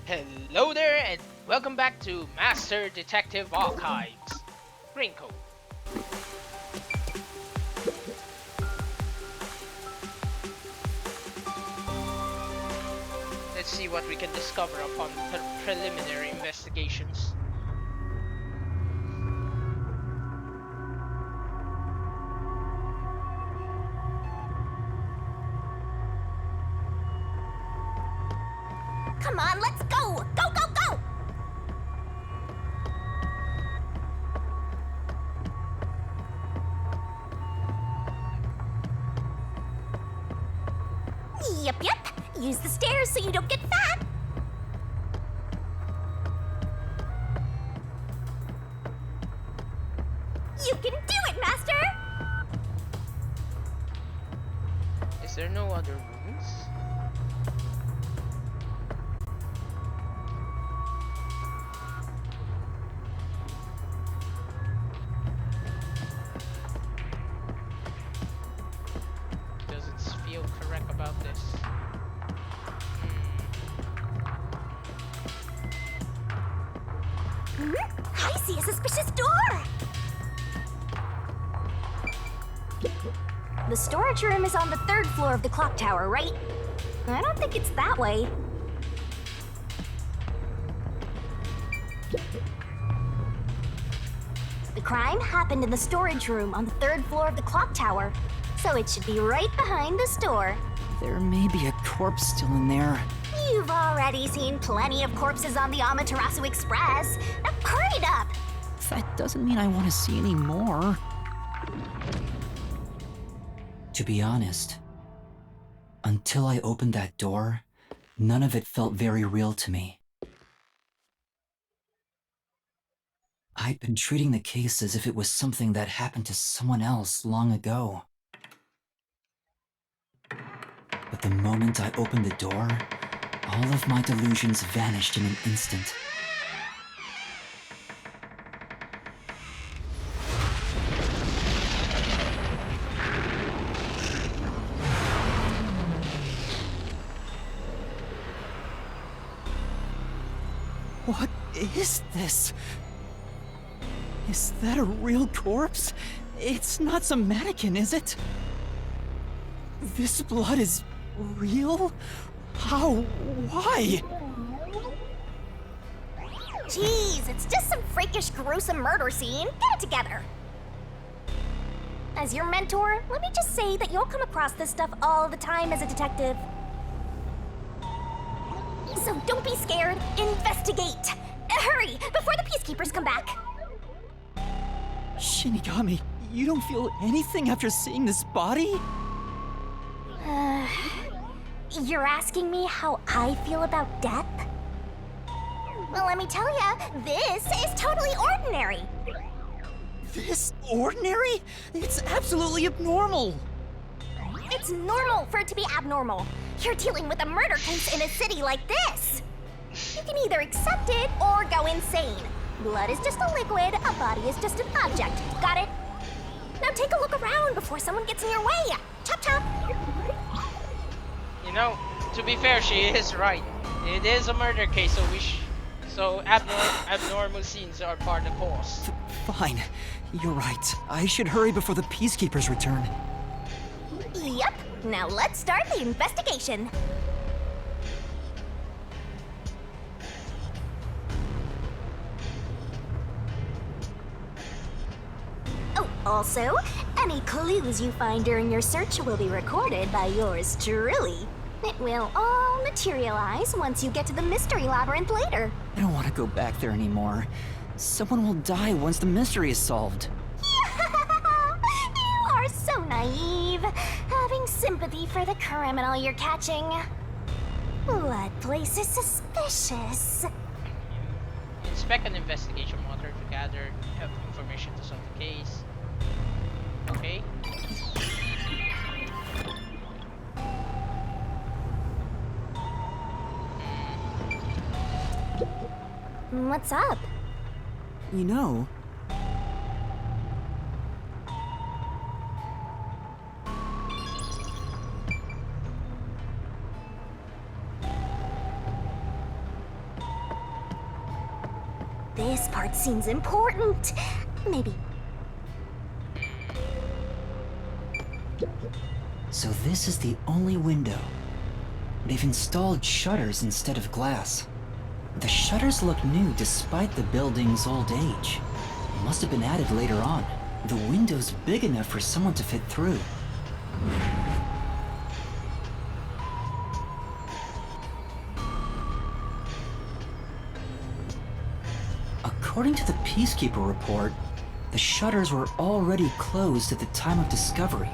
Hello there, and welcome back to Master Detective Archives. Green Code. Let's see what we can discover upon preliminary investigations. Come on, let's go! Go, go, go! Yep, yep. Use the stairs so you don't get fat. You can do it, Master! Is there no other rooms? Does it feel correct about this? I see a suspicious door! The storage room is on the third floor of the clock tower, right? I don't think it's that way. The crime happened in the storage room on the third floor of the clock tower, so it should be right behind the store. There may be a corpse still in there. You've already seen plenty of corpses on the Amaterasu Express. Now hurry it up! That doesn't mean I want to see any more. To be honest, until I opened that door, none of it felt very real to me. I'd been treating the case as if it was something that happened to someone else long ago. But the moment I opened the door, all of my delusions vanished in an instant. What is this? Is that a real corpse? It's not some mannequin, is it? This blood is real? How? Why? Jeez, it's just some freakish, gruesome murder scene. Get it together. As your mentor, let me just say that you'll come across this stuff all the time as a detective. So don't be scared. Investigate. Hurry, before the peacekeepers come back. Shinigami, you don't feel anything after seeing this body? You're asking me how I feel about death? Well, let me tell ya, this is totally ordinary. This ordinary? It's absolutely abnormal. It's normal for it to be abnormal. You're dealing with a murder case in a city like this. You can either accept it or go insane. Blood is just a liquid, a body is just an object. Got it? Now take a look around before someone gets in your way. Chop chop. You know, to be fair, she is right. It is a murder case, so abnormal scenes are part of the course. Fine, you're right. I should hurry before the peacekeepers return. Yep. Now let's start the investigation. Oh, also, any clues you find during your search will be recorded by yours truly. It will all materialize once you get to the mystery labyrinth later. I don't want to go back there anymore. Someone will die once the mystery is solved. You are so naive, having sympathy for the criminal you're catching. What place is suspicious? Inspect an investigation monitor to gather information to solve the case. Okay. What's up? You know, This part seems important. Maybe. So this is the only window. They've installed shutters instead of glass. The shutters look new despite the building's old age. Must have been added later on. The window's big enough for someone to fit through. According to the Peacekeeper report, the shutters were already closed at the time of discovery.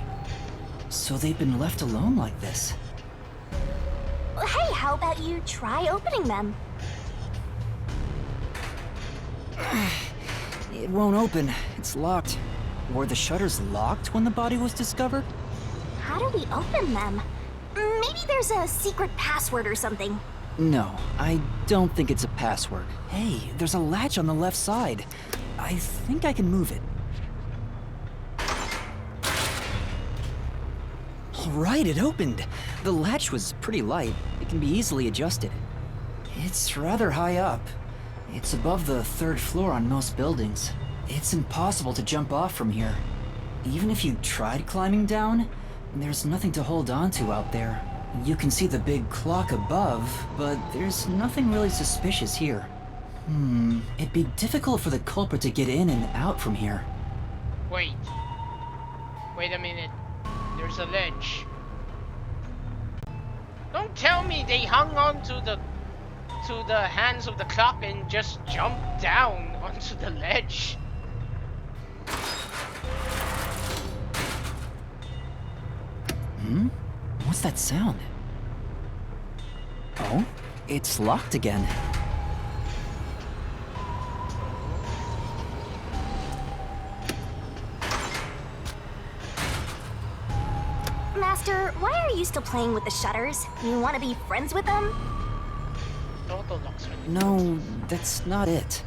So they've been left alone like this. Hey, how about you try opening them? It won't open. It's locked. Were the shutters locked when the body was discovered? How do we open them? Maybe there's a secret password or something. No, I don't think it's a password. Hey, there's a latch on the left side. I think I can move it. All right, it opened. The latch was pretty light. It can be easily adjusted. It's rather high up. It's above the 3rd floor on most buildings. It's impossible to jump off from here. Even if you tried climbing down, there's nothing to hold on to out there. You can see the big clock above, but there's nothing really suspicious here. It'd be difficult for the culprit to get in and out from here. Wait a minute. There's a ledge. Don't tell me they hung on to the hands of the clock and just jumped down onto the ledge. What's that sound? Oh, it's locked again. Master, why are you still playing with the shutters? You want to be friends with them? Total locks really. No, that's not it.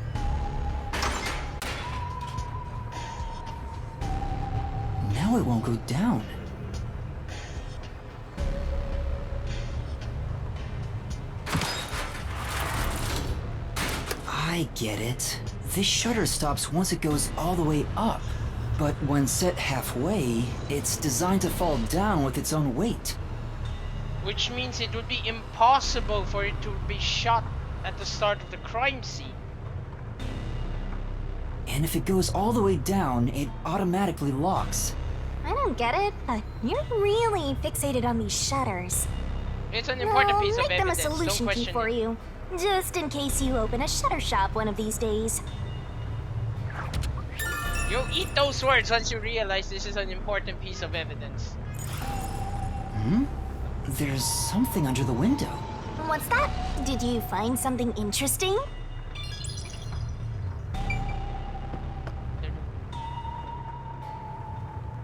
Now it won't go down. I get it. This shutter stops once it goes all the way up. But when set halfway, it's designed to fall down with its own weight. Which means it would be impossible for it to be shot at the start of the crime scene. And if it goes all the way down, it automatically locks. I don't get it. You're really fixated on these shutters. It's an important piece of I'll make them a evidence. Don't solution key question for it. you. Just in case you open a shutter shop one of these days. You'll eat those words once you realize this is an important piece of evidence. There's something under the window. What's that? Did you find something interesting?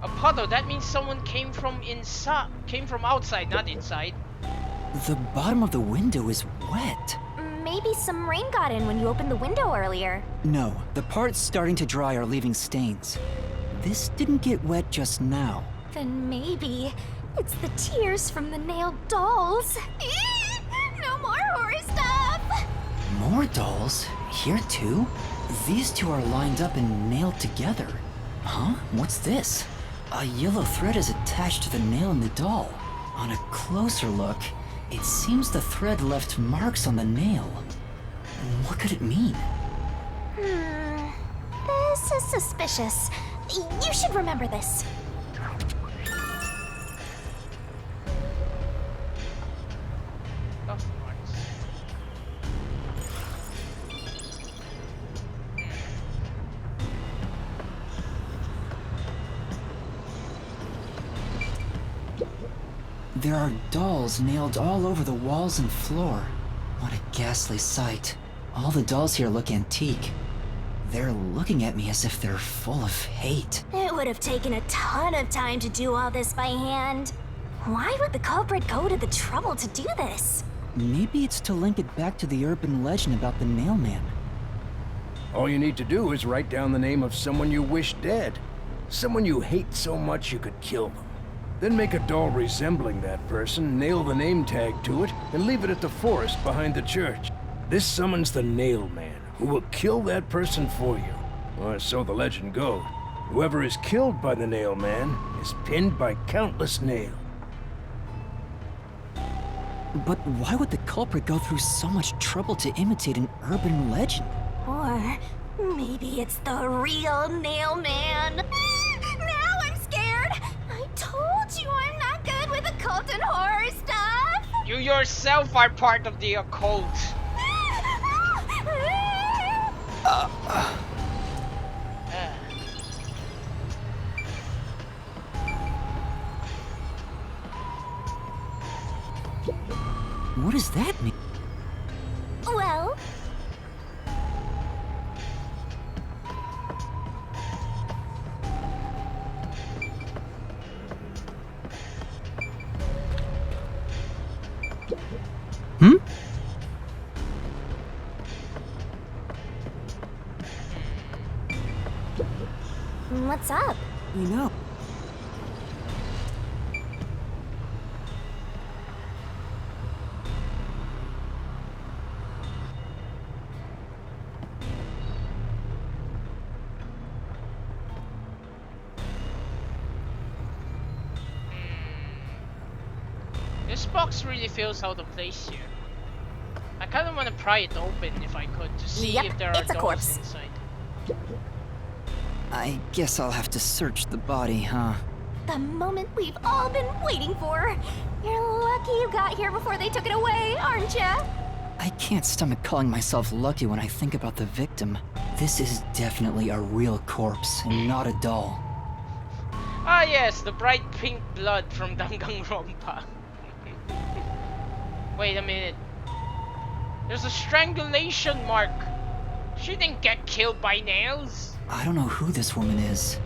A puddle, that means someone came from outside, not inside. The bottom of the window is wet. Maybe some rain got in when you opened the window earlier. No, the parts starting to dry are leaving stains. This didn't get wet just now. Then maybe it's the tears from the nailed dolls. No more horror stuff! More dolls? Here too? These two are lined up and nailed together. Huh? What's this? A yellow thread is attached to the nail in the doll. On a closer look, it seems the thread left marks on the nail. What could it mean? This is suspicious. You should remember this. Tough marks. There are dolls nailed all over the walls and floor. What a ghastly sight. All the dolls here look antique. They're looking at me as if they're full of hate. It would have taken a ton of time to do all this by hand. Why would the culprit go to the trouble to do this? Maybe it's to link it back to the urban legend about the nail man. All you need to do is write down the name of someone you wish dead. Someone you hate so much you could kill them. Then make a doll resembling that person, nail the name tag to it, and leave it at the forest behind the church. This summons the Nail Man, who will kill that person for you. Or so the legend goes. Whoever is killed by the nail man is pinned by countless nails. But why would the culprit go through so much trouble to imitate an urban legend? Or maybe it's the real nail man. Now I'm scared. I told you I'm not good with occult and horror stuff. You yourself are part of the occult. What does that mean? Well, Hmm? what's up? You know. This box really feels out of place here. I kind of want to pry it open if I could to see Yep, if there are it's a dolls corpse. inside. I guess I'll have to search the body, huh? The moment we've all been waiting for. You're lucky you got here before they took it away, aren't ya? I can't stomach calling myself lucky when I think about the victim. This is definitely a real corpse, and not a doll. Ah yes, the bright pink blood from Danganronpa. Wait a minute. There's a strangulation mark. She didn't get killed by nails. I don't know who this woman is.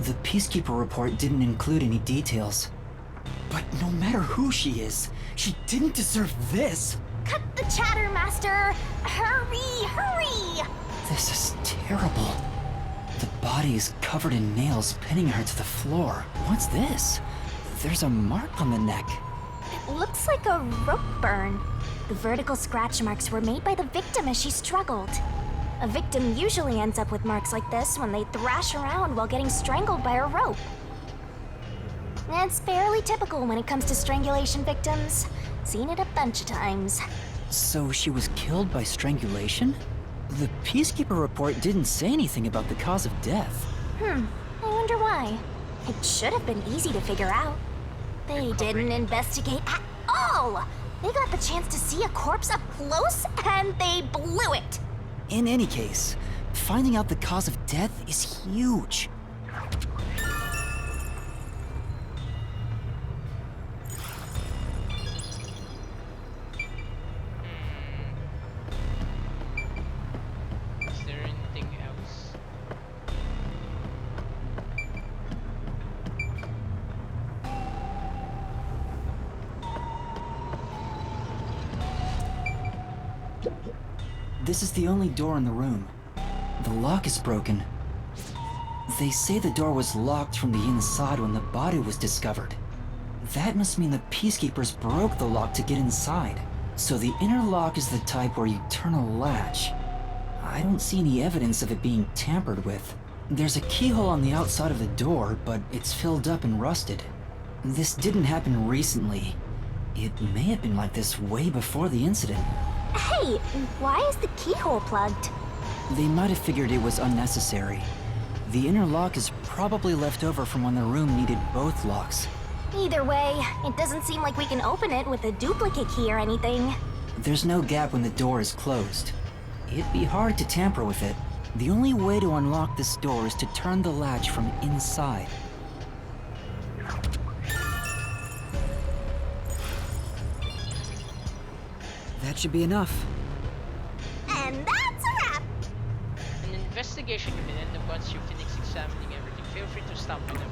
The peacekeeper report didn't include any details. But no matter who she is, she didn't deserve this. Cut the chatter, Master! Hurry, hurry! This is terrible. The body is covered in nails pinning her to the floor. What's this? There's a mark on the neck. It looks like a rope burn. The vertical scratch marks were made by the victim as she struggled. A victim usually ends up with marks like this when they thrash around while getting strangled by a rope. It's fairly typical when it comes to strangulation victims. Seen it a bunch of times. So she was killed by strangulation? The peacekeeper report didn't say anything about the cause of death. I wonder why. It should have been easy to figure out. They didn't investigate at all! They got the chance to see a corpse up close and they blew it! In any case, finding out the cause of death is huge. Is there anything else? This is the only door in the room. The lock is broken. They say the door was locked from the inside when the body was discovered. That must mean the peacekeepers broke the lock to get inside. So the inner lock is the type where you turn a latch. I don't see any evidence of it being tampered with. There's a keyhole on the outside of the door, but it's filled up and rusted. This didn't happen recently. It may have been like this way before the incident. Hey, why is the keyhole plugged? They might have figured it was unnecessary. The inner lock is probably left over from when the room needed both locks. Either way, it doesn't seem like we can open it with a duplicate key or anything. There's no gap when the door is closed. It'd be hard to tamper with it. The only way to unlock this door is to turn the latch from inside. That should be enough. And that's a wrap! An investigation can end up once you finish examining everything. Feel free to stop whenever.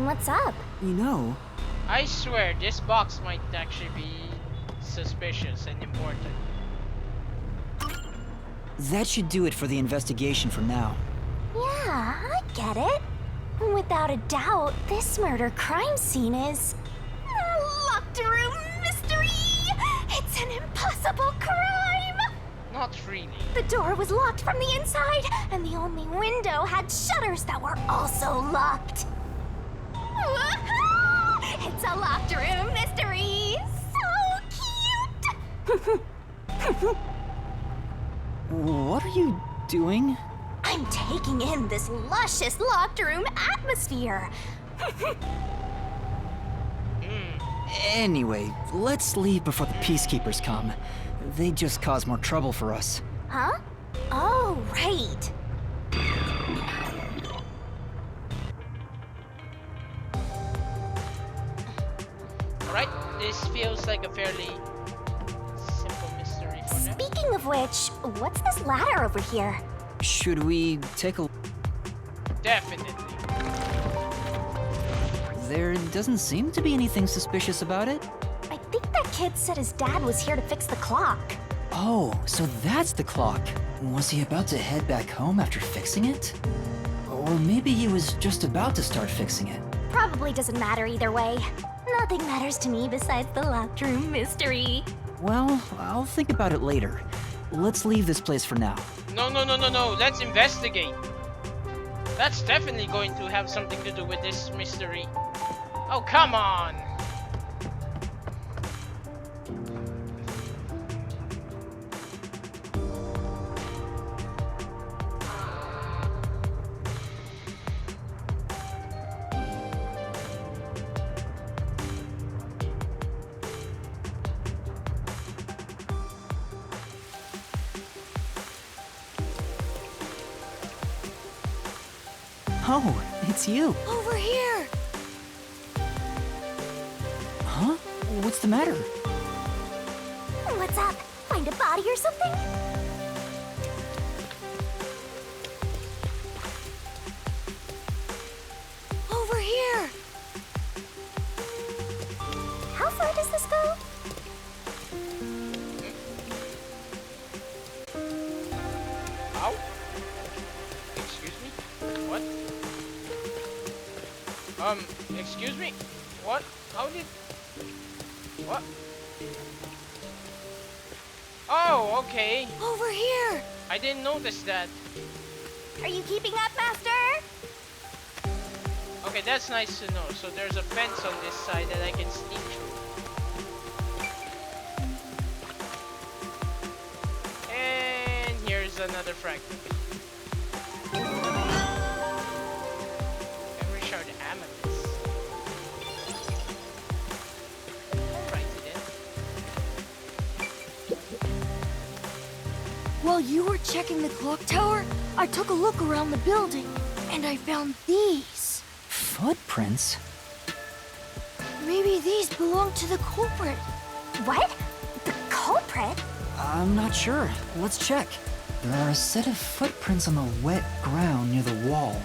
What's up? You know, I swear this box might actually be suspicious and important. that should do it for the investigation for now. Yeah, I get it. Without a doubt, this murder crime scene is a locked room mystery. It's an impossible impossible crime! Not really. The door was locked from the inside, and the only window had shutters that were also locked. It's a locked room mystery! So cute! What are you doing? I'm taking in this luscious locked room atmosphere. Anyway, let's leave before the peacekeepers come. They just cause more trouble for us. Huh? Oh, right. Alright, this feels like a fairly simple mystery for now. Speaking of which, what's this ladder over here? Should we take a... Definitely. There doesn't seem to be anything suspicious about it. I think that kid said his dad was here to fix the clock. Oh, so that's the clock. Was he about to head back home after fixing it? Or maybe he was just about to start fixing it. Probably doesn't matter either way. Nothing matters to me besides the locked room mystery. Well, I'll think about it later. Let's leave this place for now. No, no, no, no, no. Let's investigate. That's definitely going to have something to do with this mystery. Oh, come on. Oh, it's you. Over here! Huh? What's the matter? What's up? Find a body or something? Over here! How far does this go? Ow? Excuse me? What? Excuse me? What? How did... What? Oh, okay. Over here! I didn't notice that. Are you keeping up, Master? Okay, that's nice to know. So there's a fence on this side that I can sneak through. And here's another fragment. Memory shard amethyst. Alrighty then. While you were checking the clock tower, I took a look around the building, and I found these. Footprints? Maybe these belong to the culprit. What? The culprit? I'm not sure. Let's check. There are a set of footprints on the wet ground near the wall,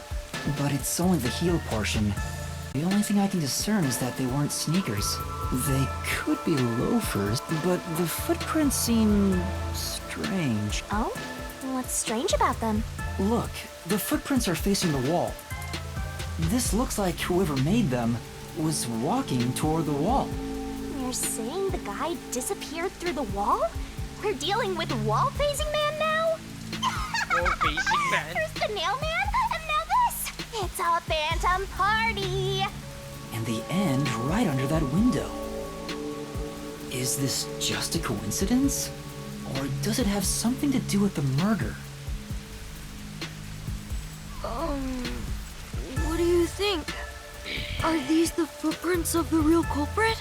but it's only the heel portion. The only thing I can discern is that they weren't sneakers. They could be loafers, but the footprints seem strange. Oh? What's strange about them? Look, the footprints are facing the wall. This looks like whoever made them was walking toward the wall. You're saying the guy disappeared through the wall? We're dealing with wall-facing man now? Wall-facing man? First the nail man, and now this! It's a phantom party! And the end right under that window. Is this just a coincidence? Or does it have something to do with the murder? What do you think? Are these the footprints of the real culprit?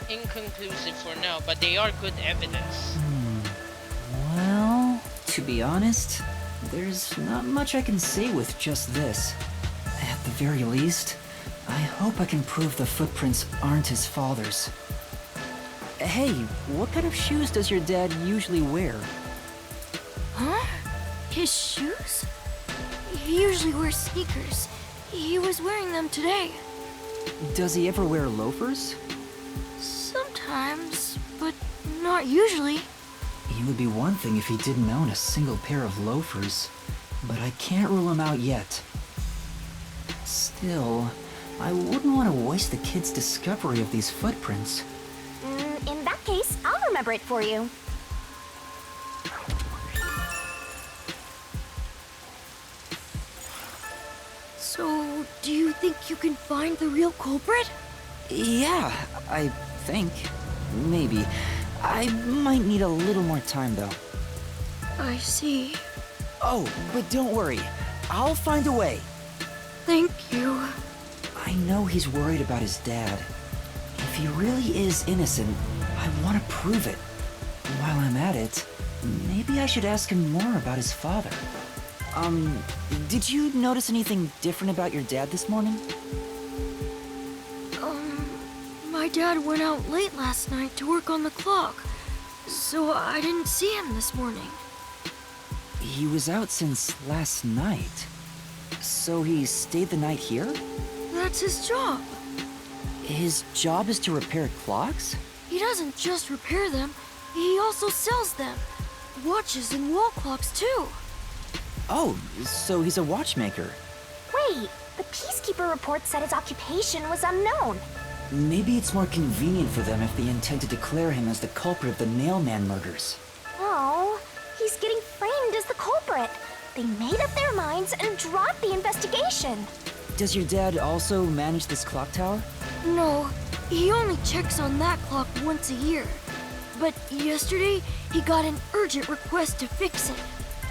Inconclusive for now, but they are good evidence. Well, to be honest, there's not much I can say with just this. At the very least, I hope I can prove the footprints aren't his father's. Hey, what kind of shoes does your dad usually wear? Huh? His shoes? He usually wears sneakers. He was wearing them today. Does he ever wear loafers? Sometimes, but not usually. It would be one thing if he didn't own a single pair of loafers, but I can't rule him out yet. Still, I wouldn't want to waste the kid's discovery of these footprints. In that case, I'll remember it for you. So, do you think you can find the real culprit? Yeah, I think. Maybe. I might need a little more time, though. I see. Oh, but don't worry. I'll find a way. Thank you. I know he's worried about his dad. If he really is innocent, I want to prove it. While I'm at it, maybe I should ask him more about his father. Did you notice anything different about your dad this morning? My dad went out late last night to work on the clock, so I didn't see him this morning. He was out since last night. So he stayed the night here? That's his job. His job is to repair clocks? He doesn't just repair them, he also sells them. Watches and wall clocks, too. Oh, so he's a watchmaker. Wait, the peacekeeper report said his occupation was unknown. Maybe it's more convenient for them if they intend to declare him as the culprit of the Nailman murders. Oh, he's getting framed as the culprit. They made up their minds and dropped the investigation. Does your dad also manage this clock tower? No, he only checks on that clock once a year. But yesterday, he got an urgent request to fix it.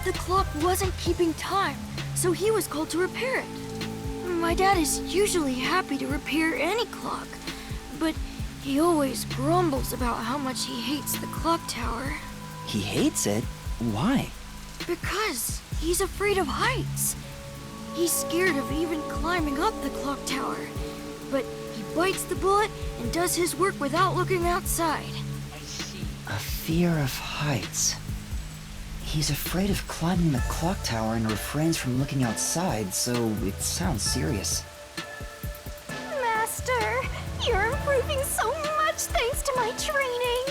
The clock wasn't keeping time, so he was called to repair it. My dad is usually happy to repair any clock, but he always grumbles about how much he hates the clock tower. He hates it? Why? Because he's afraid of heights. He's scared of even climbing up the clock tower, but he bites the bullet and does his work without looking outside. I see. A fear of heights. He's afraid of climbing the clock tower and refrains from looking outside, so it sounds serious. Master, you're improving so much thanks to my training.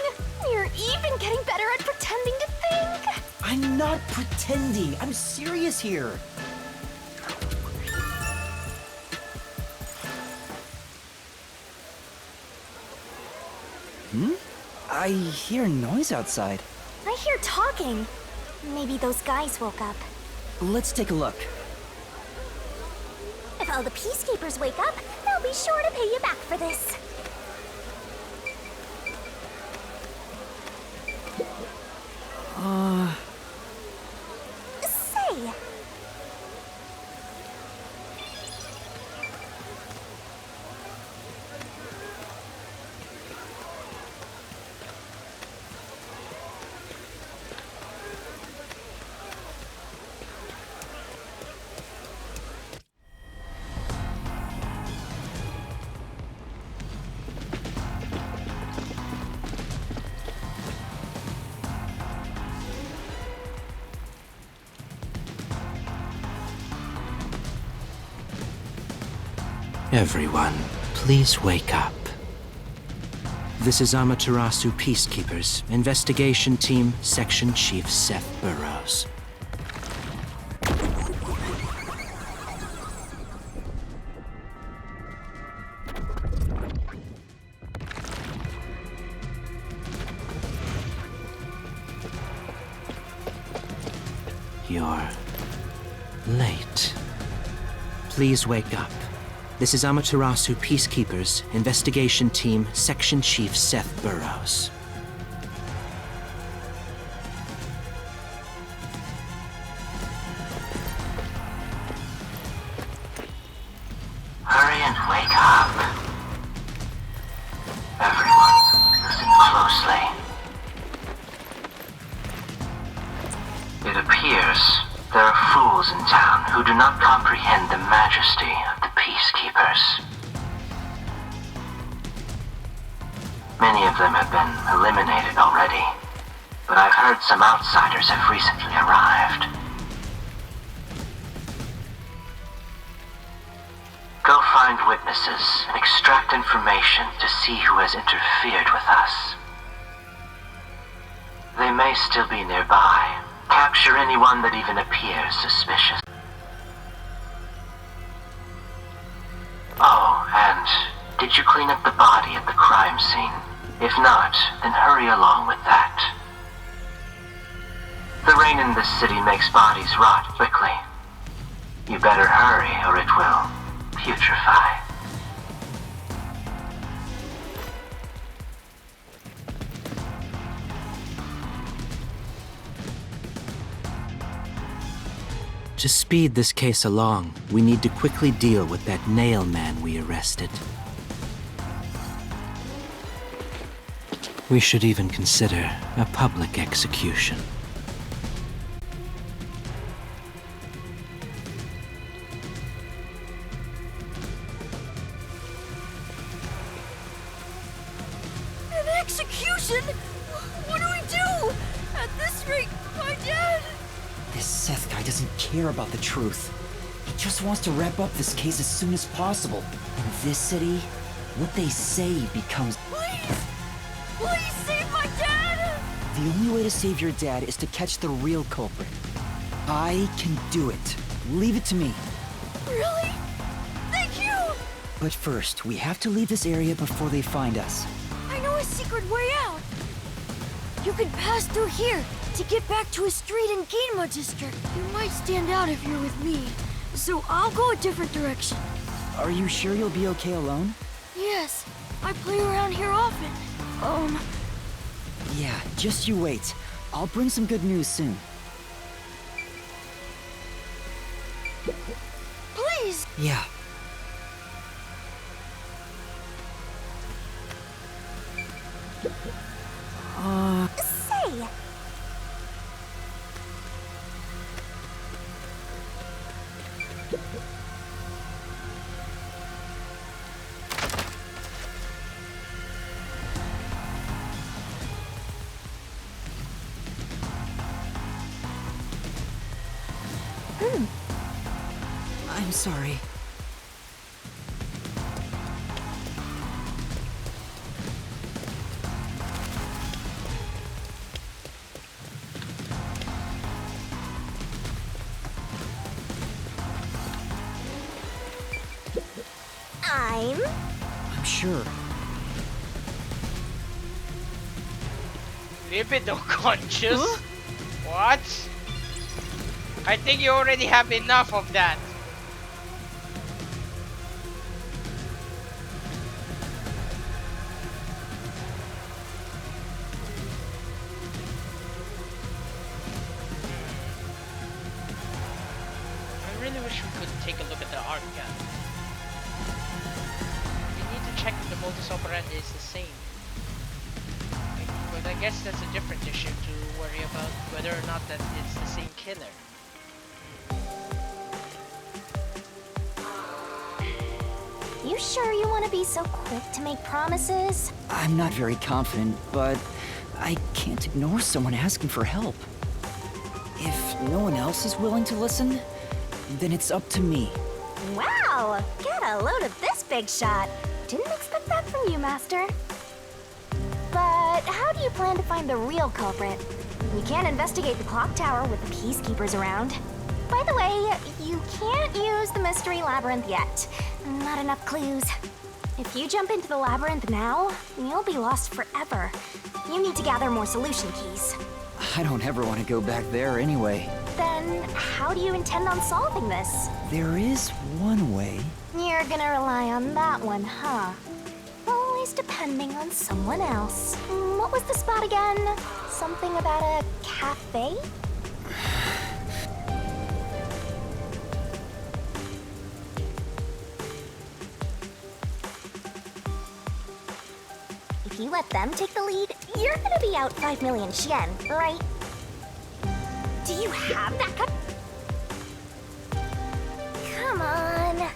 You're even getting better at pretending to think. I'm not pretending. I'm serious here. I hear noise outside. I hear talking. Maybe those guys woke up. Let's take a look. If all the peacekeepers wake up, they'll be sure to pay you back for this. Say, Everyone, please wake up. This is Amaterasu Peacekeepers, Investigation Team, Section Chief Seth Burrows. You're late. Please wake up. This is Amaterasu Peacekeepers, Investigation Team, Section Chief Seth Burrows. Hurry and wake up. Everyone, listen closely. It appears there are fools in town who do not comprehend the majesty of the peacekeepers. Many of them have been eliminated already, but I've heard some outsiders have recently arrived. Go find witnesses and extract information to see who has interfered with us. They may still be nearby. Capture anyone that even appears suspicious. Oh, and did you clean up the body at the crime scene? If not, then hurry along with that. The rain in this city makes bodies rot quickly. You better hurry or it will putrefy. To speed this case along, we need to quickly deal with that nail man we arrested. We should even consider a public execution. An execution? What do we do? At this rate, my dad... This Seth guy doesn't care about the truth. He just wants to wrap up this case as soon as possible. In this city, what they say becomes... Please! Please save my dad! The only way to save your dad is to catch the real culprit. I can do it. Leave it to me. Really? Thank you! But first, we have to leave this area before they find us. I know a secret way out. You can pass through here to get back to a street in Ginma district. You might stand out if you're with me, so I'll go a different direction. Are you sure you'll be okay alone? Yes, I play around here often. Yeah, just you wait. I'll bring some good news soon. Please! Yeah. Say, I'm sorry. I'm sure. Libido conscious? What? I think you already have enough of that. I really wish we could take a look at the art gallery. We need to check if the modus operandi is the same. But I guess that's a different issue to worry about, whether or not that it's the same killer. you sure you want to be so quick to make promises? I'm not very confident, but I can't ignore someone asking for help. If no one else is willing to listen, then it's up to me. Wow, get a load of this big shot. Didn't expect that from you, Master. But how do you plan to find the real culprit? We can't investigate the clock tower with the peacekeepers around. By the way, you can't use the mystery labyrinth yet. Not enough clues. If you jump into the labyrinth now, you'll be lost forever. You need to gather more solution keys. I don't ever want to go back there anyway. Then, how do you intend on solving this? There is one way. You're gonna rely on that one, huh? Always depending on someone else. What was the spot again? Something about a cafe? If you let them take the lead, you're gonna be out 5 million yen, right? Do you have that cut? Come on.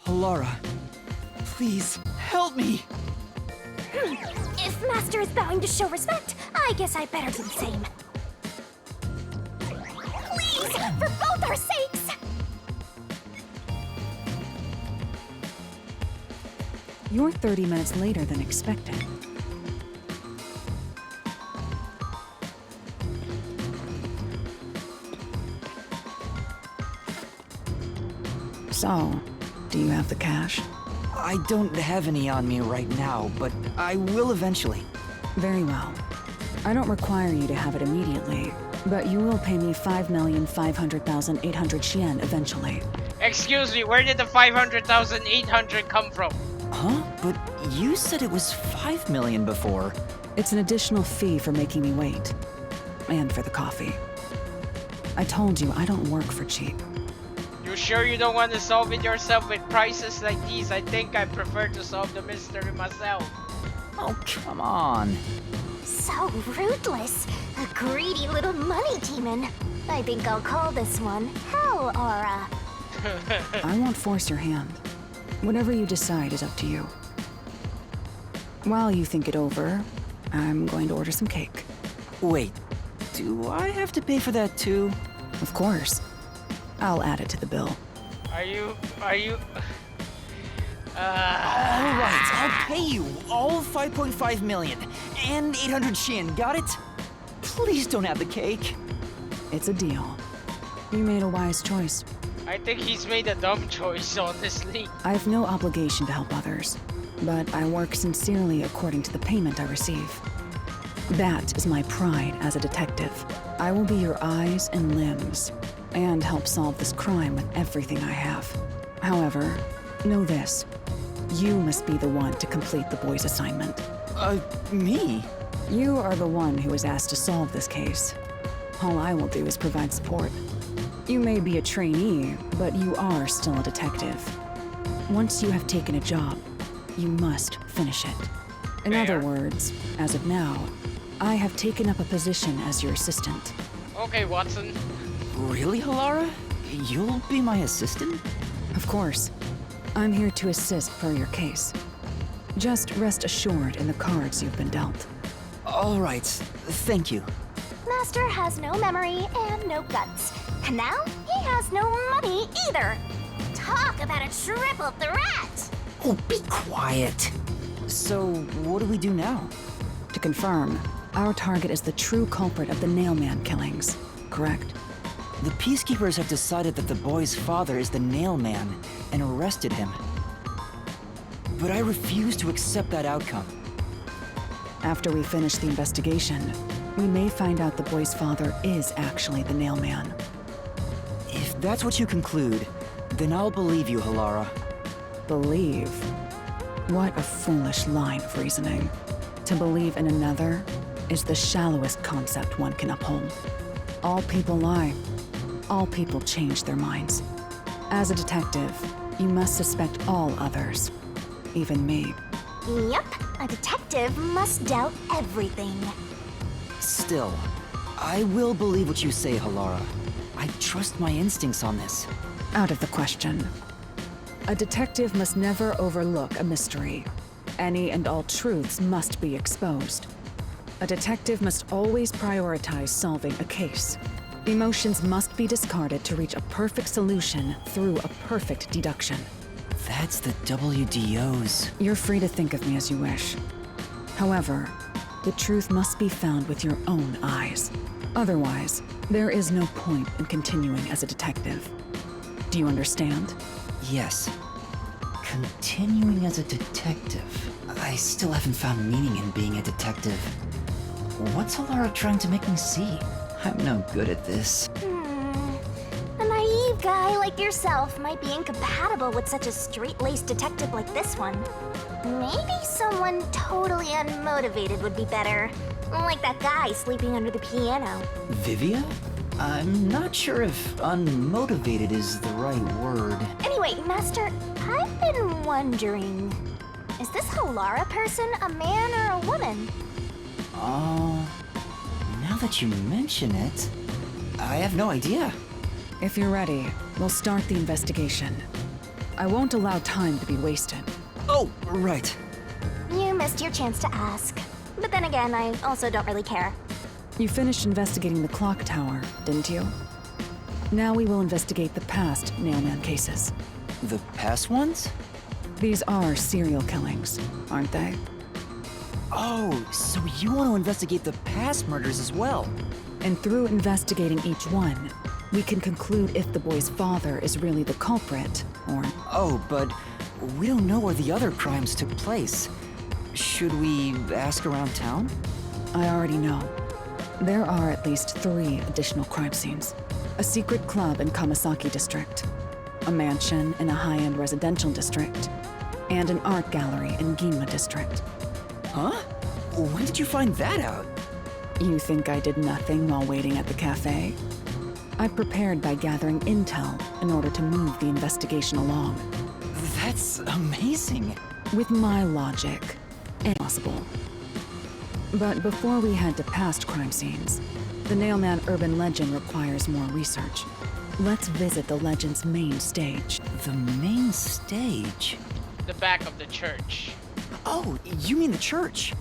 Halara, please, help me! If Master is bowing to show respect, I guess I better do the same. Please, for both our sakes! You're 30 minutes later than expected. So, do you have the cash? I don't have any on me right now, but I will eventually. Very well. I don't require you to have it immediately, but you will pay me 5,500,800 yen eventually. Excuse me, where did the 500,800 come from? Huh? But you said it was 5 million before. It's an additional fee for making me wait. And for the coffee. I told you I don't work for cheap. You sure you don't want to solve it yourself with prices like these? I think I prefer to solve the mystery myself. Oh, come on. So ruthless. A greedy little money demon. I think I'll call this one halara. I won't force your hand. Whatever you decide is up to you. While you think it over, I'm going to order some cake. Wait, do I have to pay for that too? Of course. I'll add it to the bill. Are you... Alright, I'll pay you all 5.5 million and 800 shin, got it? Please don't have the cake. It's a deal. You made a wise choice. I think he's made a dumb choice, honestly. I have no obligation to help others, but I work sincerely according to the payment I receive. That is my pride as a detective. I will be your eyes and limbs, and help solve this crime with everything I have. However, know this. You must be the one to complete the boy's assignment. Me? You are the one who was asked to solve this case. All I will do is provide support. You may be a trainee, but you are still a detective. Once you have taken a job, you must finish it. In other words, as of now, I have taken up a position as your assistant. Okay, Watson. Really, Halara? You'll be my assistant? Of course. I'm here to assist per your case. Just rest assured in the cards you've been dealt. All right, thank you. Master has no memory and no guts. And now he has no money either. Talk about a triple threat! Oh, be quiet. So, what do we do now? To confirm, our target is the true culprit of the Nailman killings, correct? The peacekeepers have decided that the boy's father is the Nailman and arrested him. But I refuse to accept that outcome. After we finish the investigation, we may find out the boy's father is actually the Nailman. If that's what you conclude, then I'll believe you, Halara. Believe? What a foolish line of reasoning. To believe in another is the shallowest concept one can uphold. All people lie. All people change their minds. As a detective, you must suspect all others. Even me. Yep, a detective must doubt everything. Still, I will believe what you say, Halara. I trust my instincts on this. Out of the question. A detective must never overlook a mystery. Any and all truths must be exposed. A detective must always prioritize solving a case. Emotions must be discarded to reach a perfect solution through a perfect deduction. That's the WDO's. You're free to think of me as you wish. However, the truth must be found with your own eyes. Otherwise, there is no point in continuing as a detective. Do you understand? Yes. Continuing as a detective. I still haven't found meaning in being a detective. What's Halara trying to make me see? I'm no good at this. A naive guy like yourself might be incompatible with such a straight-laced detective like this one. Maybe someone totally unmotivated would be better. Like that guy sleeping under the piano. Vivia? I'm not sure if unmotivated is the right word. Anyway, Master, I've been wondering... Is this Halara person a man or a woman? Now that you mention it, I have no idea. If you're ready, we'll start the investigation. I won't allow time to be wasted. Oh, right. You missed your chance to ask. But then again, I also don't really care. You finished investigating the clock tower, didn't you? Now we will investigate the past Nailman cases. The past ones? These are serial killings, aren't they? Oh, so you want to investigate the past murders as well? And through investigating each one, We can conclude if the boy's father is really the culprit, or... Oh, but we don't know where the other crimes took place. Should we ask around town? I already know. There are at least 3 additional crime scenes. A secret club in Kamasaki district, a mansion in a high-end residential district, and an art gallery in Ginma district. Huh? When did you find that out? You think I did nothing while waiting at the cafe? I prepared by gathering intel in order to move the investigation along. That's amazing. With my logic, impossible. But before we head to past crime scenes, the Nailman urban legend requires more research. Let's visit the legend's main stage. The main stage? The back of the church. Oh, you mean the church?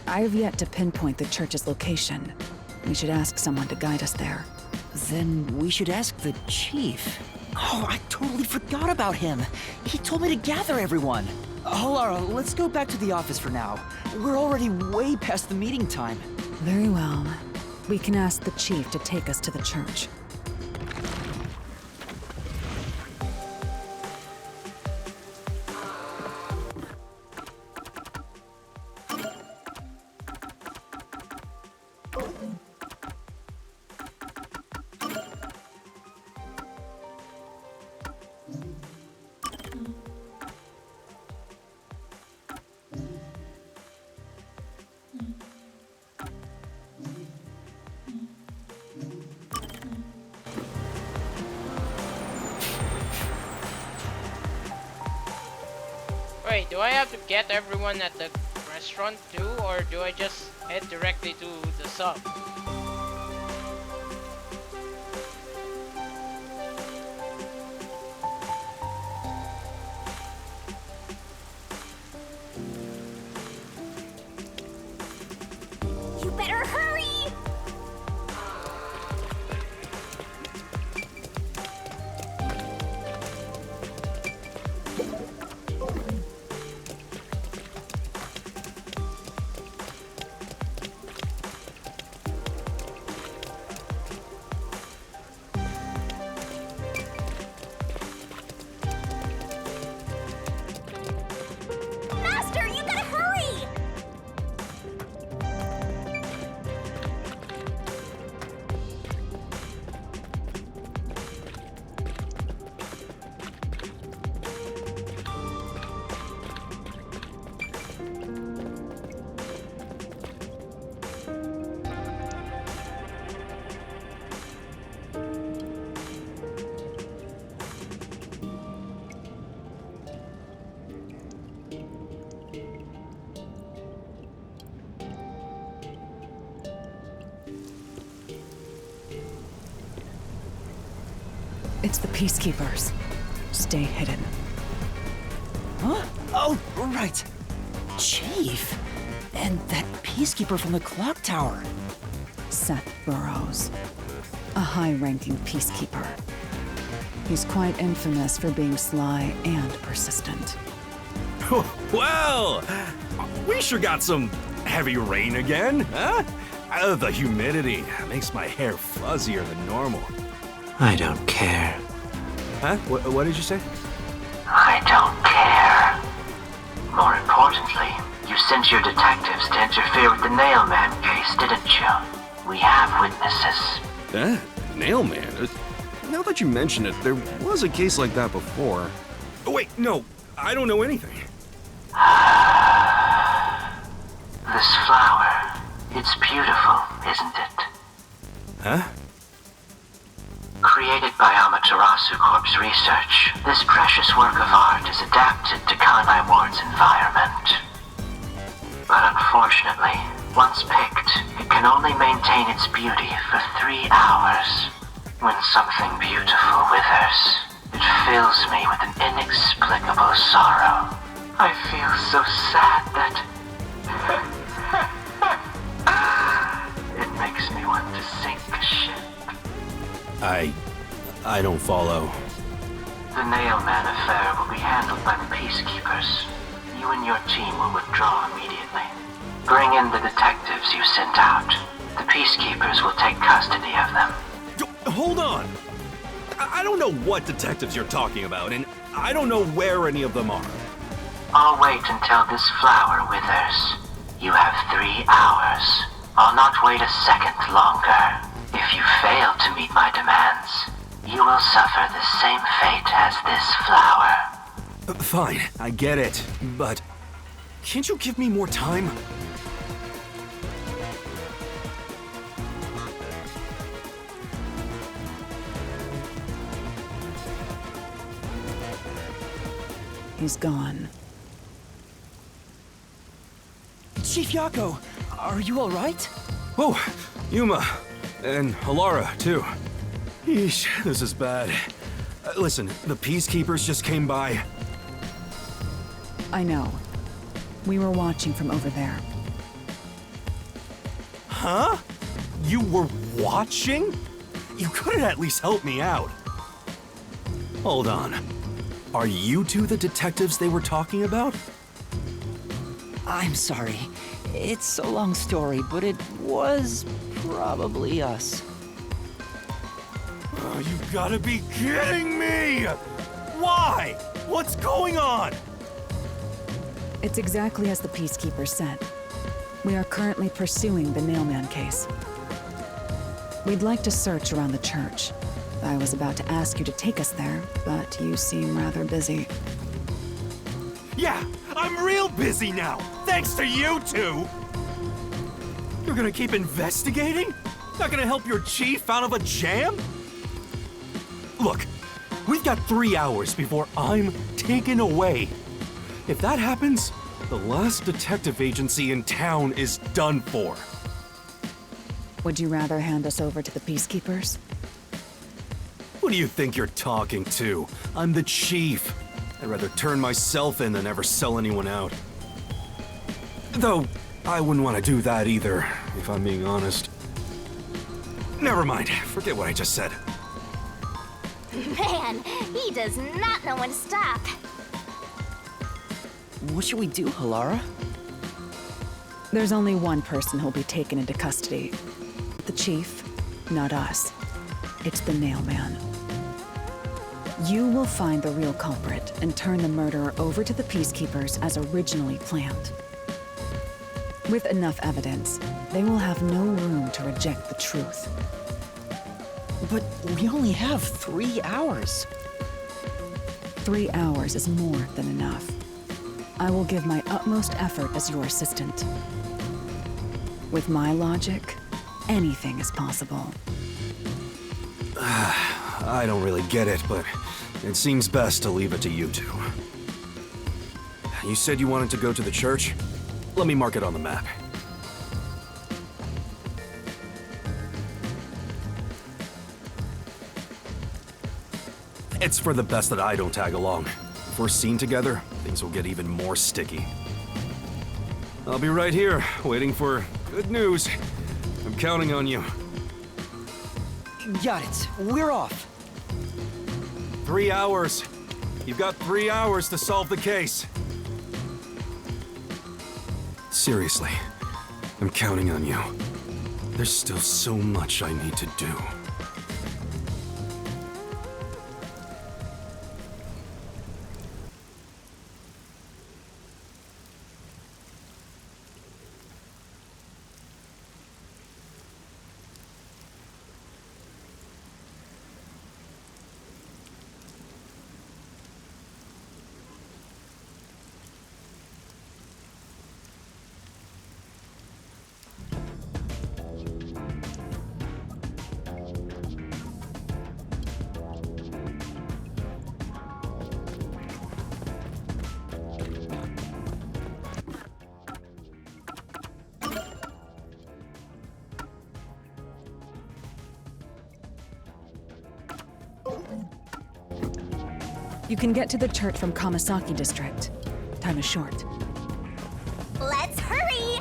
I've yet to pinpoint the church's location. We should ask someone to guide us there. Then we should ask the chief. Oh, I totally forgot about him. He told me to gather everyone. Halara, let's go back to the office for now. We're already way past the meeting time. Very well. We can ask the chief to take us to the church. Wait, do I have to get everyone at the restaurant too, or do I just head directly to the sub? You better hurry! Master, you gotta hurry! It's the peacekeepers. Stay hidden. Huh? Oh, right. Chief. And that peacekeeper from the clock tower. Seth Burrows. A high-ranking peacekeeper. He's quite infamous for being sly and persistent. Well, we sure got some heavy rain again, huh? The humidity makes my hair fuzzier than normal. I don't care. Huh? What did you say? I don't care. More importantly, you sent your detectives to interfere with the Nailman case, didn't you? We have witnesses. Nailman? Now that you mention it, there was a case like that before. Oh, wait, no, I don't know anything. This flower, it's beautiful, isn't it? Huh? Created by Amaterasu Corp's research, this precious work of art is adapted to Kanai Ward's environment. But unfortunately, once picked, it can only maintain its beauty for 3 hours. When something beautiful withers, it fills me with an inexplicable sorrow. I feel so sad that... it makes me want to sink a ship. I don't follow. The Nailman affair will be handled by the peacekeepers. You and your team will withdraw immediately. Bring in the detectives you sent out. The peacekeepers will take custody of them. Hold on! I don't know what detectives you're talking about, and I don't know where any of them are. I'll wait until this flower withers. You have 3 hours. I'll not wait a second longer. If you fail to meet my demands, you will suffer the same fate as this flower. Fine, I get it, but can't you give me more time? He's gone. Chief Yako, are you all right? Oh, Yuuma, and Halara, too. Yeesh, this is bad. Listen, the peacekeepers just came by. I know. We were watching from over there. Huh? You were watching? You couldn't at least help me out. Hold on. Are you two the detectives they were talking about? I'm sorry. It's a long story, but it was probably us. Oh, you gotta be kidding me! Why? What's going on? It's exactly as the peacekeepers said. We are currently pursuing the Nailman case. We'd like to search around the church. I was about to ask you to take us there, but you seem rather busy. Yeah, I'm real busy now, thanks to you two! You're gonna keep investigating? Not gonna help your chief out of a jam? Look, we've got 3 hours before I'm taken away. If that happens, the last detective agency in town is done for. Would you rather hand us over to the peacekeepers? Who do you think you're talking to? I'm the chief. I'd rather turn myself in than ever sell anyone out. Though, I wouldn't want to do that either, if I'm being honest. Never mind, forget what I just said. Man, he does not know when to stop. What should we do, Halara? There's only one person who'll be taken into custody. The chief, not us. It's the Nailman. You will find the real culprit and turn the murderer over to the peacekeepers as originally planned. With enough evidence, they will have no room to reject the truth. But we only have 3 hours. 3 hours is more than enough. I will give my utmost effort as your assistant. With my logic, anything is possible. I don't really get it, but it seems best to leave it to you two. You said you wanted to go to the church? Let me mark it on the map. It's for the best that I don't tag along. If we're seen together, things will get even more sticky. I'll be right here, waiting for good news. I'm counting on you. Got it. We're off. 3 hours. You've got 3 hours to solve the case. Seriously, I'm counting on you. There's still so much I need to do. You can get to the church from Kamasaki district. Time is short. Let's hurry!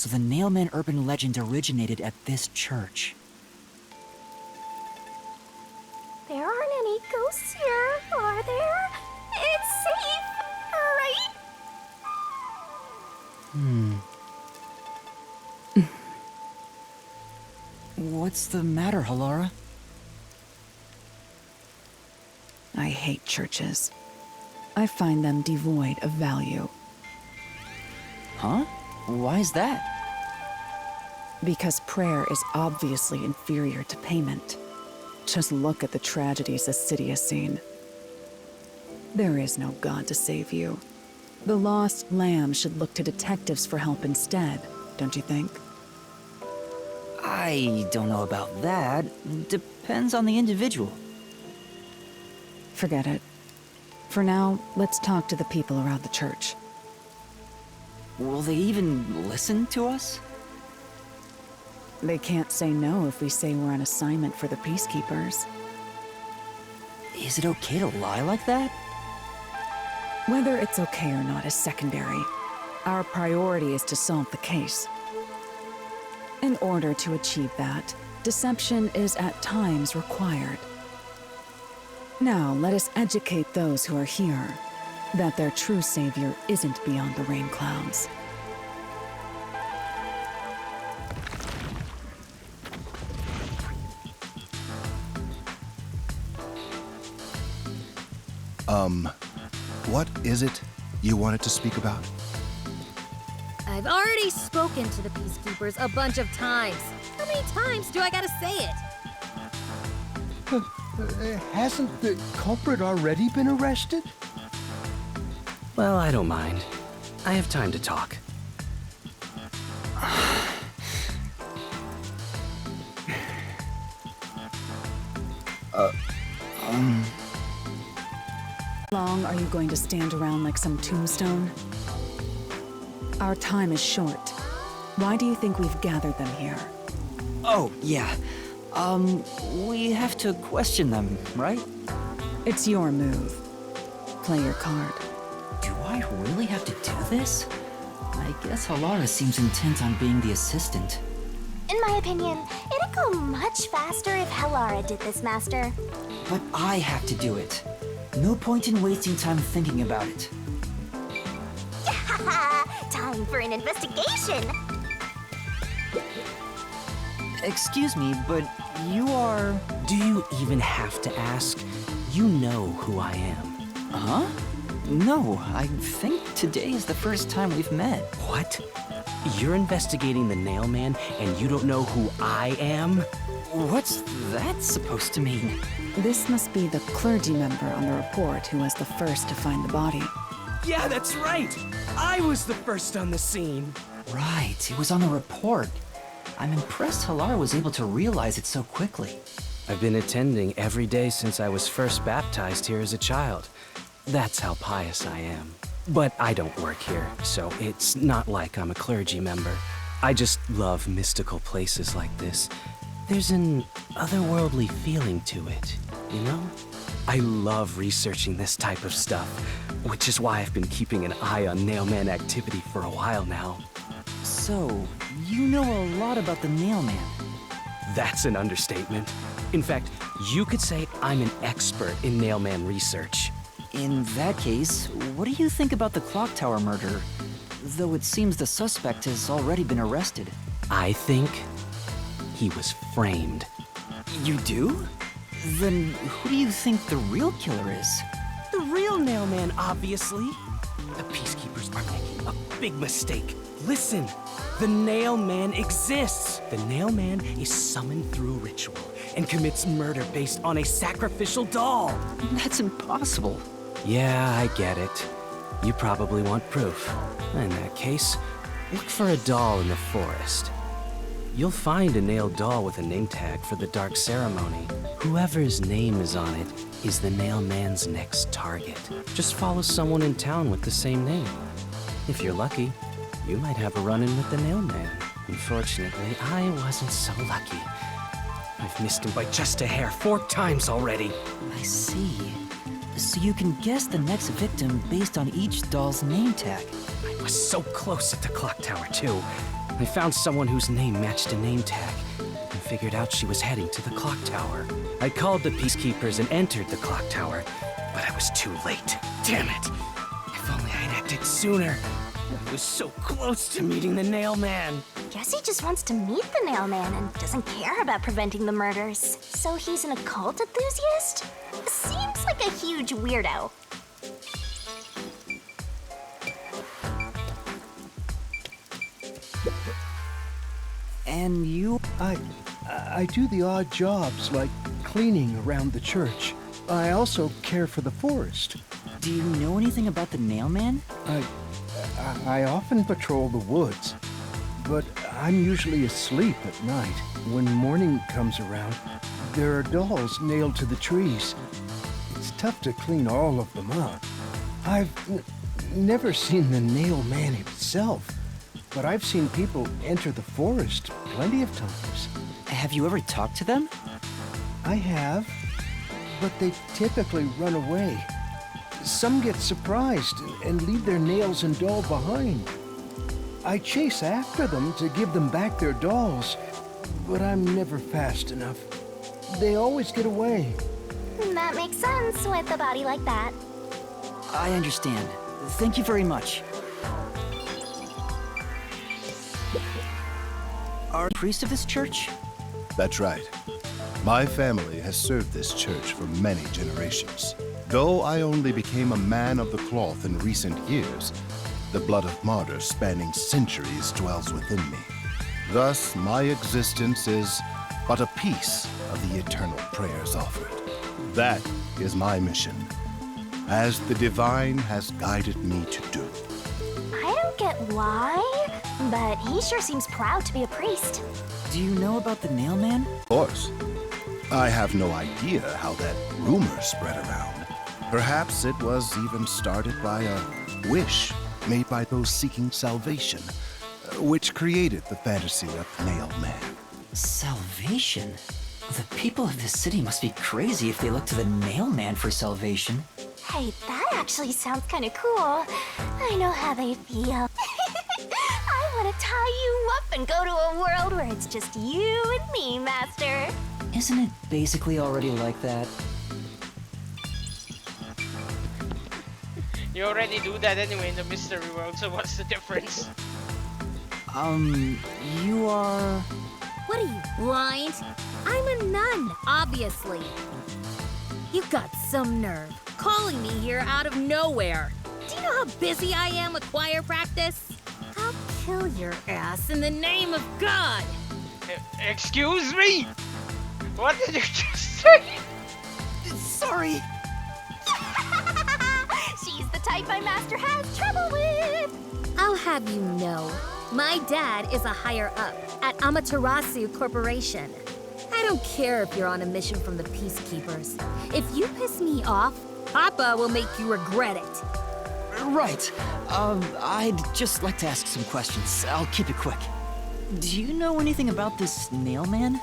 So the Nailman urban legend originated at this church. There aren't any ghosts here, are there? It's safe, right? What's the matter, Halara? I hate churches. I find them devoid of value. Huh? Why is that? Because prayer is obviously inferior to payment. Just look at the tragedies this city has seen. There is no God to save you. The lost lamb should look to detectives for help instead, don't you think? I don't know about that. Depends on the individual. Forget it. For now, let's talk to the people around the church. Will they even listen to us? They can't say no if we say we're on assignment for the peacekeepers. Is it okay to lie like that? Whether it's okay or not is secondary. Our priority is to solve the case. In order to achieve that, deception is at times required. Now, let us educate those who are here that their true savior isn't beyond the rain clouds. What is it you wanted to speak about? I've already spoken to the peacekeepers a bunch of times. How many times do I gotta say it? Hasn't the culprit already been arrested? Well, I don't mind. I have time to talk. How long are you going to stand around like some tombstone? Our time is short. Why do you think we've gathered them here? Oh, yeah. We have to question them, right? It's your move. Play your card. Do I really have to do this? I guess Halara seems intent on being the assistant. In my opinion, it'd go much faster if Halara did this, Master. But I have to do it. No point in wasting time thinking about it. Time for an investigation! Excuse me, but you are... Do you even have to ask? You know who I am. Huh? No, I think today is the first time we've met. What? You're investigating the Nailman and you don't know who I am? What's that supposed to mean? This must be the clergy member on the report who was the first to find the body. Yeah, that's right! I was the first on the scene! Right, it was on the report. I'm impressed Halara was able to realize it so quickly. I've been attending every day since I was first baptized here as a child. That's how pious I am. But I don't work here, so it's not like I'm a clergy member. I just love mystical places like this. There's an otherworldly feeling to it, you know? I love researching this type of stuff, which is why I've been keeping an eye on Nailman activity for a while now. So, you know a lot about the Nailman. That's an understatement. In fact, you could say I'm an expert in Nailman research. In that case, what do you think about the clock tower murder? Though it seems the suspect has already been arrested. I think he was framed. You do? Then who do you think the real killer is? The real Nailman, obviously. The peacekeepers are making a big mistake. Listen, the Nailman exists. The Nailman is summoned through ritual and commits murder based on a sacrificial doll. That's impossible. Yeah, I get it. You probably want proof. In that case, look for a doll in the forest. You'll find a nailed doll with a name tag for the Dark Ceremony. Whoever's name is on it is the Nailman's next target. Just follow someone in town with the same name. If you're lucky, you might have a run-in with the Nailman. Unfortunately, I wasn't so lucky. I've missed him by just a hair 4 times already. I see. So you can guess the next victim based on each doll's name tag. I was so close at the clock tower, too. I found someone whose name matched a name tag, and figured out she was heading to the clock tower. I called the peacekeepers and entered the clock tower, but I was too late. Damn it! If only I'd acted sooner. I was so close to meeting the nail man. Guess he just wants to meet the nail man and doesn't care about preventing the murders. So he's an occult enthusiast? Seems like a huge weirdo. And you? I do the odd jobs like cleaning around the church. I also care for the forest. Do you know anything about the nail man? I often patrol the woods, but I'm usually asleep at night. When morning comes around, there are dolls nailed to the trees. It's tough to clean all of them up. I've never seen the nail man himself, but I've seen people enter the forest plenty of times. Have you ever talked to them? I have, but they typically run away. Some get surprised and leave their nails and doll behind. I chase after them to give them back their dolls, but I'm never fast enough. They always get away. That makes sense with a body like that. I understand. Thank you very much. Are you a priest of this church? That's right. My family has served this church for many generations. Though I only became a man of the cloth in recent years, the blood of martyrs spanning centuries dwells within me. Thus, my existence is but a piece of the eternal prayers offered. That is my mission, as the divine has guided me to do. I don't get why, but he sure seems proud to be a priest. Do you know about the nail man? Of course. I have no idea how that rumor spread around. Perhaps it was even started by a wish made by those seeking salvation, which created the fantasy of Nail Man. Salvation? The people of this city must be crazy if they look to the nail man for salvation. Hey, that actually sounds kind of cool. I know how they feel. I want to tie you up and go to a world where it's just you and me, Master. Isn't it basically already like that? You already do that anyway in the mystery world, so what's the difference? You are... What are you, blind? I'm a nun, obviously. You've got some nerve calling me here out of nowhere. Do you know how busy I am with choir practice? I'll kill your ass in the name of God. Excuse me? What did you just say? Sorry. She's the type my master has trouble with. I'll have you know, my dad is a higher up at Amaterasu Corporation. I don't care if you're on a mission from the peacekeepers. If you piss me off, Papa will make you regret it. Right. I'd just like to ask some questions. I'll keep it quick. Do you know anything about this nail man?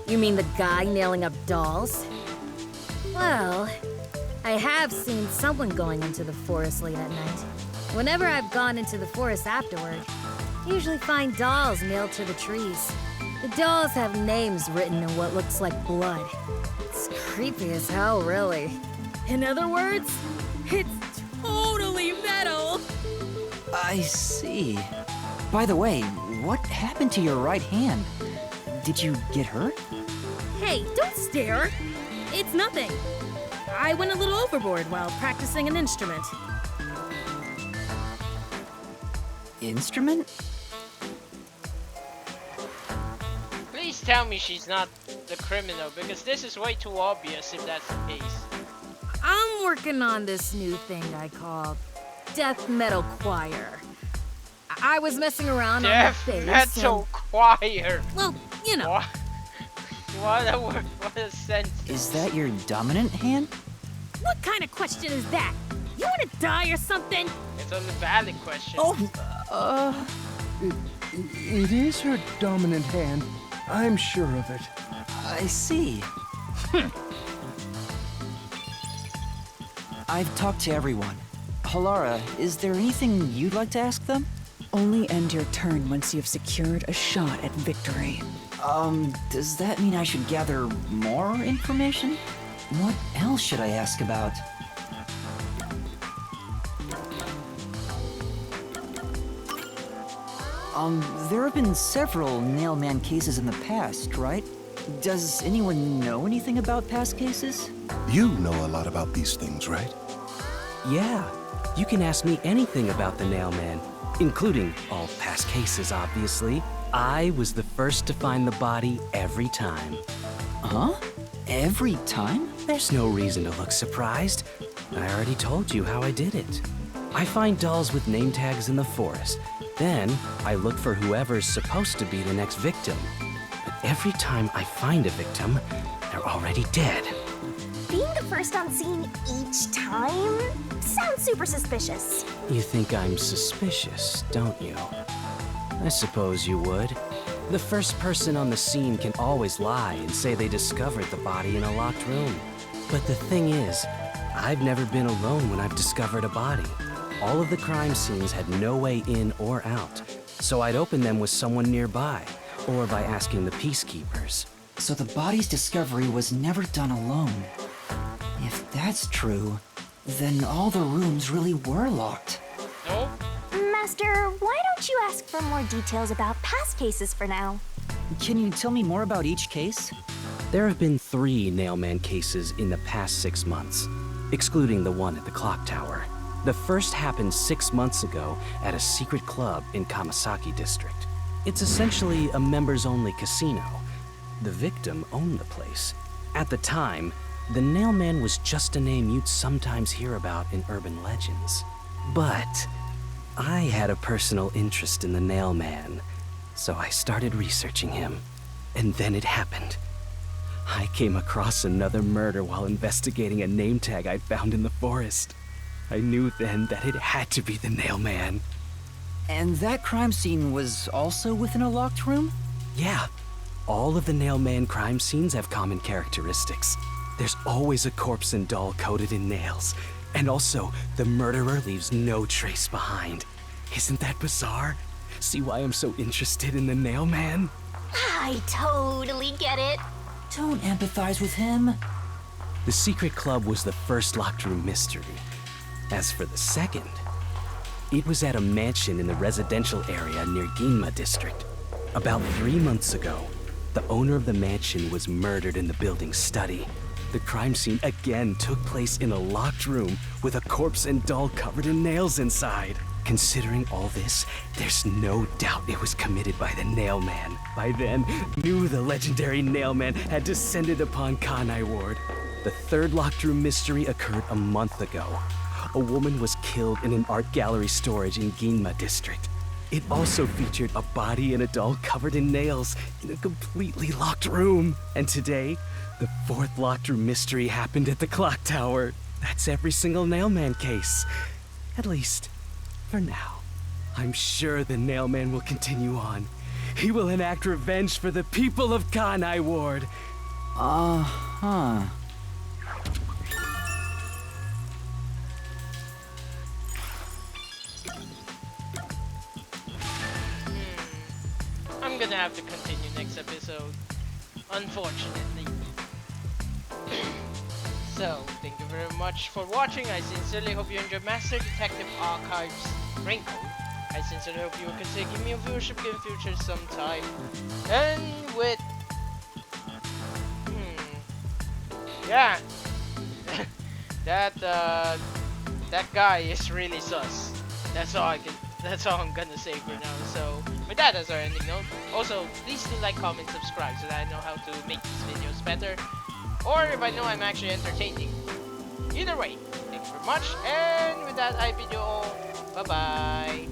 You mean the guy nailing up dolls? Well, I have seen someone going into the forest late at night. Whenever I've gone into the forest afterward, I usually find dolls nailed to the trees. The dolls have names written in what looks like blood. It's creepy as hell, really. In other words, it's totally metal. I see. By the way, what happened to your right hand? Did you get hurt? Hey, don't stare. It's nothing. I went a little overboard while practicing an instrument. Instrument? Please tell me she's not the criminal, because this is way too obvious if that's the case. I'm working on this new thing I call death metal choir. I was messing around on the bass. Death metal choir. Well, you know. What a word! What a sentence. Is that your dominant hand? What kind of question is that? You want to die or something? It's a valid question. Oh, It is her dominant hand. I'm sure of it. I see. I've talked to everyone. Halara, is there anything you'd like to ask them? only end your turn once you've secured a shot at victory. Does that mean I should gather more information? What else should I ask about? There have been several Nailman cases in the past, right? Does anyone know anything about past cases? You know a lot about these things, right? Yeah, you can ask me anything about the Nailman, including all past cases, obviously. I was the first to find the body every time. Huh? Every time? There's no reason to look surprised. I already told you how I did it. I find dolls with name tags in the forest. Then, I look for whoever's supposed to be the next victim. But every time I find a victim, they're already dead. Being the first on scene each time sounds super suspicious. You think I'm suspicious, don't you? I suppose you would. The first person on the scene can always lie and say they discovered the body in a locked room. But the thing is, I've never been alone when I've discovered a body. All of the crime scenes had no way in or out, so I'd open them with someone nearby, or by asking the peacekeepers. So the body's discovery was never done alone. If that's true, then all the rooms really were locked. No? Master, why don't you ask for more details about past cases for now? Can you tell me more about each case? There have been 3 Nailman cases in the past 6 months, excluding the one at the clock tower. The first happened 6 months ago at a secret club in Kamasaki district. It's essentially a members-only casino. The victim owned the place. At the time, the Nailman was just a name you'd sometimes hear about in urban legends. But I had a personal interest in the Nailman, so I started researching him. And then it happened. I came across another murder while investigating a name tag I'd found in the forest. I knew then that it had to be the Nailman. And that crime scene was also within a locked room? Yeah. All of the Nailman crime scenes have common characteristics. There's always a corpse and doll coated in nails. And also, the murderer leaves no trace behind. Isn't that bizarre? See why I'm so interested in the Nailman? I totally get it. Don't empathize with him. The secret club was the first locked room mystery. As for the second, it was at a mansion in the residential area near Ginma district. About 3 months ago, the owner of the mansion was murdered in the building's study. The crime scene again took place in a locked room with a corpse and doll covered in nails inside. Considering all this, there's no doubt it was committed by the Nailman. By then, knew the legendary Nailman had descended upon Kanai Ward. The third locked room mystery occurred a month ago. A woman was killed in an art gallery storage in Ginma district. It also featured a body and a doll covered in nails in a completely locked room. And today, the fourth locked room mystery happened at the clock tower. That's every single Nailman case. At least, for now. I'm sure the Nailman will continue on. He will enact revenge for the people of Kanai Ward. Uh-huh. I'm gonna have to continue next episode, unfortunately. So, thank you very much for watching. I sincerely hope you enjoyed Master Detective Archives Raincoat. I sincerely hope you will consider giving me a viewership in the future sometime. And with... yeah. that guy is really sus. That's all I'm gonna say for now. So, with that as our ending note. Also, please do like, comment, subscribe so that I know how to make these videos better. Or if I know I'm actually entertaining. Either way, thank you very much. And with that, I bid you all bye-bye.